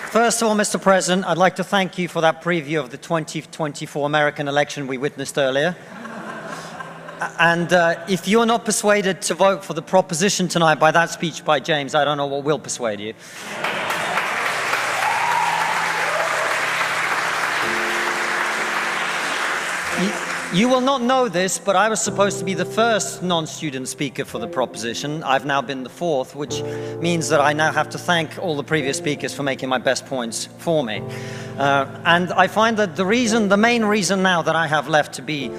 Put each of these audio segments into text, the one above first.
First of all, Mr. President, I'd like to thank you for that preview of the 2024 American election we witnessed earlier. And if you're not persuaded to vote for the proposition tonight by that speech by James, I don't know what will persuade you. You will not know this, but I was supposed to be the first non-student speaker for the proposition. I've now been the fourth, which means that I now have to thank all the previous speakers for making my best points for me. And I find that the main reason now that I have left to be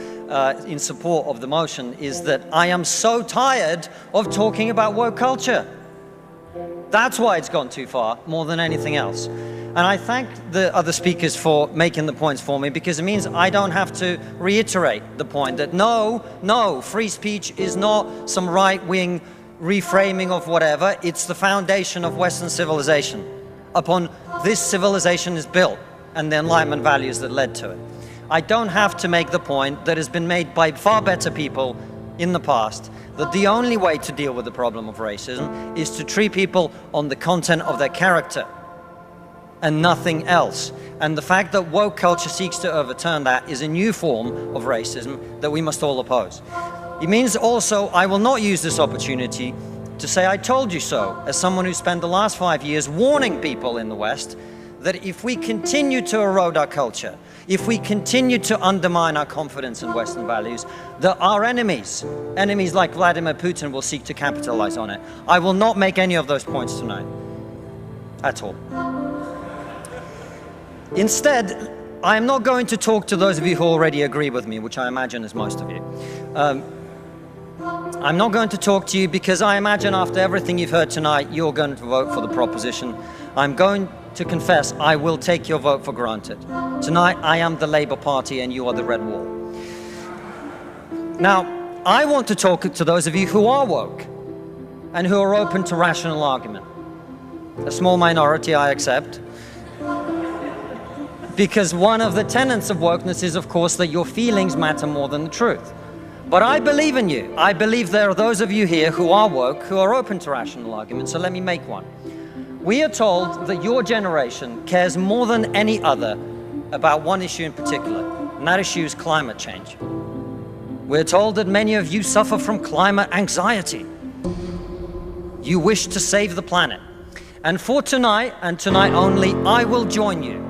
in support of the motion is that I am so tired of talking about woke culture. That's why it's gone too far, more than anything else. And I thank the other speakers for making the points for me, because it means I don't have to reiterate the point that no, free speech is not some right-wing reframing of whatever. It's the foundation of Western civilization. Upon this civilization is built, and the Enlightenment values that led to it. I don't have to make the point that has been made by far better people in the past, that the only way to deal with the problem of racism is to treat people on the content of their character and nothing else. And the fact that woke culture seeks to overturn that is a new form of racism that we must all oppose. It means also I will not use this opportunity to say I told you so, as someone who spent the last 5 years warning people in the West that if we continue to erode our culture, if we continue to undermine our confidence in Western values, that our enemies like Vladimir Putin will seek to capitalize on it. I will not make any of those points tonight, at all. Instead, I am not going to talk to those of you who already agree with me, which I imagine is most of you. I'm not going to talk to you because I imagine after everything you've heard tonight, you're going to vote for the proposition. I'm going to confess I will take your vote for granted. Tonight, I am the Labour Party and you are the Red Wall. Now, I want to talk to those of you who are woke and who are open to rational argument. A small minority, I accept. Because one of the tenets of wokeness is, of course, that your feelings matter more than the truth. But I believe in you. I believe there are those of you here who are woke, who are open to rational argument, so let me make one. We are told that your generation cares more than any other about one issue in particular, and that issue is climate change. We're told that many of you suffer from climate anxiety. You wish to save the planet. And for tonight, and tonight only, I will join you.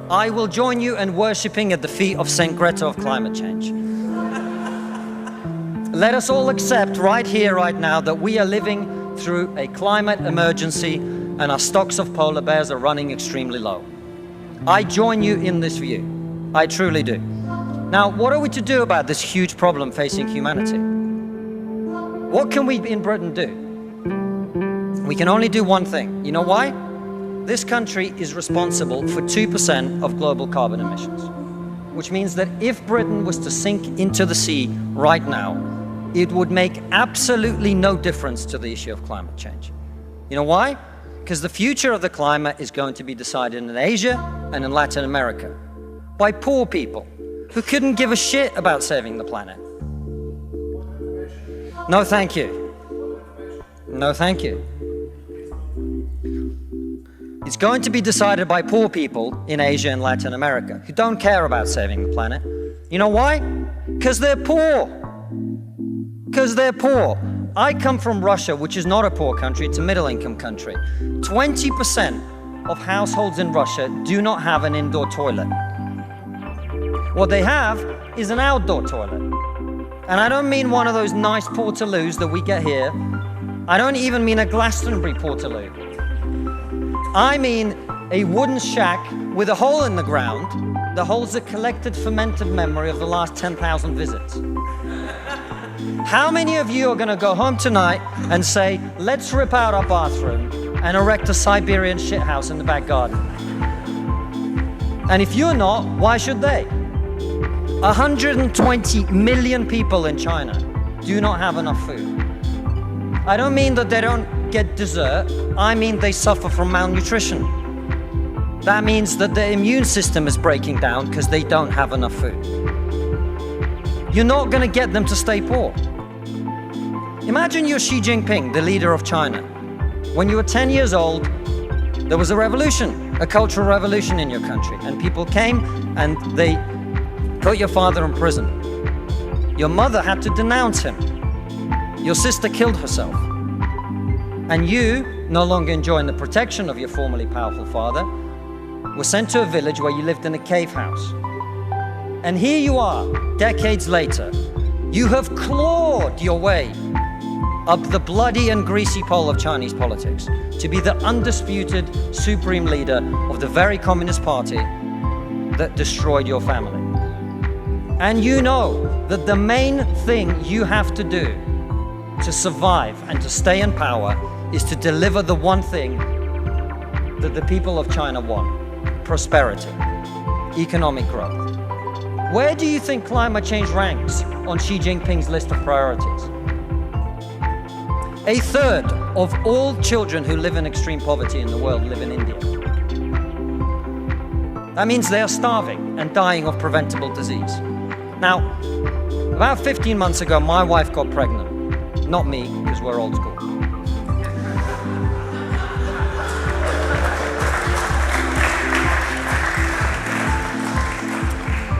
I will join you in worshipping at the feet of Saint Greta of climate change. Let us all accept right here, right now, that we are living through a climate emergency and our stocks of polar bears are running extremely low. I join you in this view. I truly do. Now, what are we to do about this huge problem facing humanity? What can we in Britain do? We can only do one thing. You know why? This country is responsible for 2% of global carbon emissions, which means that if Britain was to sink into the sea right now, it would make absolutely no difference to the issue of climate change. You know why? Because the future of the climate is going to be decided in Asia and in Latin America by poor people who couldn't give a shit about saving the planet. No, thank you. No, thank you. It's going to be decided by poor people in Asia and Latin America who don't care about saving the planet. You know why? Because they're poor. Because they're poor. I come from Russia, which is not a poor country, it's a middle-income country. 20% of households in Russia do not have an indoor toilet. What they have is an outdoor toilet. And I don't mean one of those nice portaloos that we get here. I don't even mean a Glastonbury portaloo. I mean a wooden shack with a hole in the ground that holds a collected fermented memory of the last 10,000 visits. How many of you are going to go home tonight and say, let's rip out our bathroom and erect a Siberian shithouse in the back garden? And if you're not, why should they? 120 million people in China do not have enough food. I don't mean that they don't get dessert, I mean they suffer from malnutrition. That means that their immune system is breaking down because they don't have enough food. You're not going to get them to stay poor. Imagine you're Xi Jinping, the leader of China. When you were 10 years old, there was a revolution, a cultural revolution in your country, and people came and they put your father in prison. Your mother had to denounce him. Your sister killed herself. And you, no longer enjoying the protection of your formerly powerful father, were sent to a village where you lived in a cave house. And here you are, decades later. You have clawed your way up the bloody and greasy pole of Chinese politics to be the undisputed supreme leader of the very Communist Party that destroyed your family. And you know that the main thing you have to do to survive and to stay in power is to deliver the one thing that the people of China want: prosperity, economic growth. Where do you think climate change ranks on Xi Jinping's list of priorities? A third of all children who live in extreme poverty in the world live in India. That means they are starving and dying of preventable disease. Now, about 15 months ago, my wife got pregnant. Not me, because we're old school.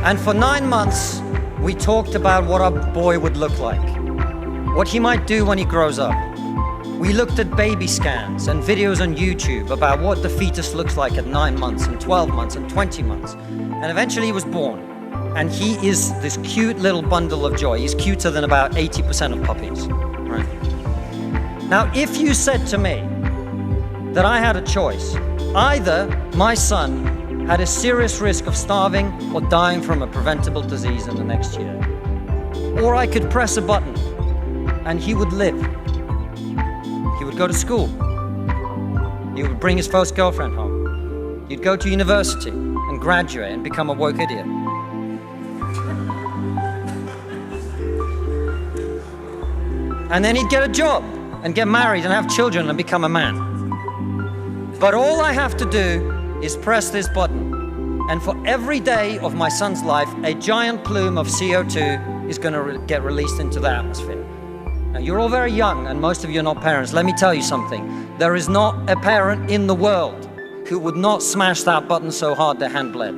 And for 9 months, we talked about what our boy would look like, what he might do when he grows up. We looked at baby scans and videos on YouTube about what the fetus looks like at 9 months and 12 months and 20 months. And eventually he was born. And he is this cute little bundle of joy. He's cuter than about 80% of puppies. Right? Now, if you said to me that I had a choice, either my son had a serious risk of starving or dying from a preventable disease in the next year, or I could press a button and he would live. He would go to school. He would bring his first girlfriend home. He'd go to university and graduate and become a woke idiot. And then he'd get a job and get married and have children and become a man. But all I have to do is press this button, and for every day of my son's life, a giant plume of CO2 is going to get released into the atmosphere. Now, you're all very young, and most of you are not parents. Let me tell you something. There is not a parent in the world who would not smash that button so hard their hand bled.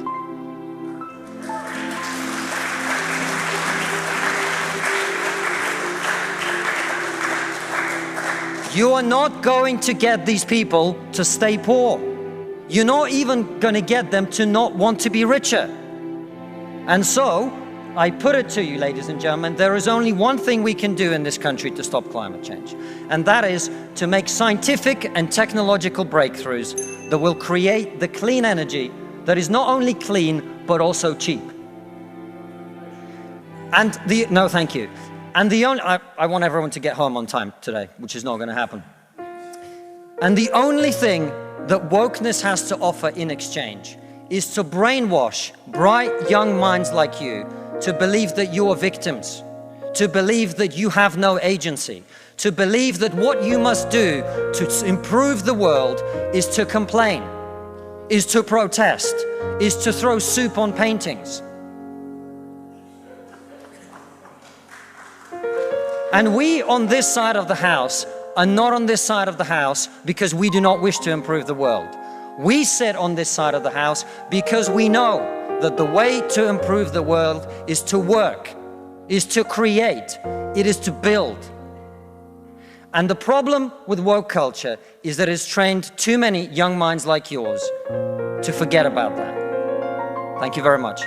You are not going to get these people to stay poor. You're not even going to get them to not want to be richer. And so, I put it to you, ladies and gentlemen, there is only one thing we can do in this country to stop climate change. And that is to make scientific and technological breakthroughs that will create the clean energy that is not only clean, but also cheap. And no, thank you. And I want everyone to get home on time today, which is not going to happen. And the only thing that wokeness has to offer in exchange is to brainwash bright young minds like you to believe that you are victims, to believe that you have no agency, to believe that what you must do to improve the world is to complain, is to protest, is to throw soup on paintings. And we on this side of the house are not on this side of the house because we do not wish to improve the world. We sit on this side of the house because we know that the way to improve the world is to work, is to create, it is to build. And the problem with woke culture is that it's trained too many young minds like yours to forget about that. Thank you very much.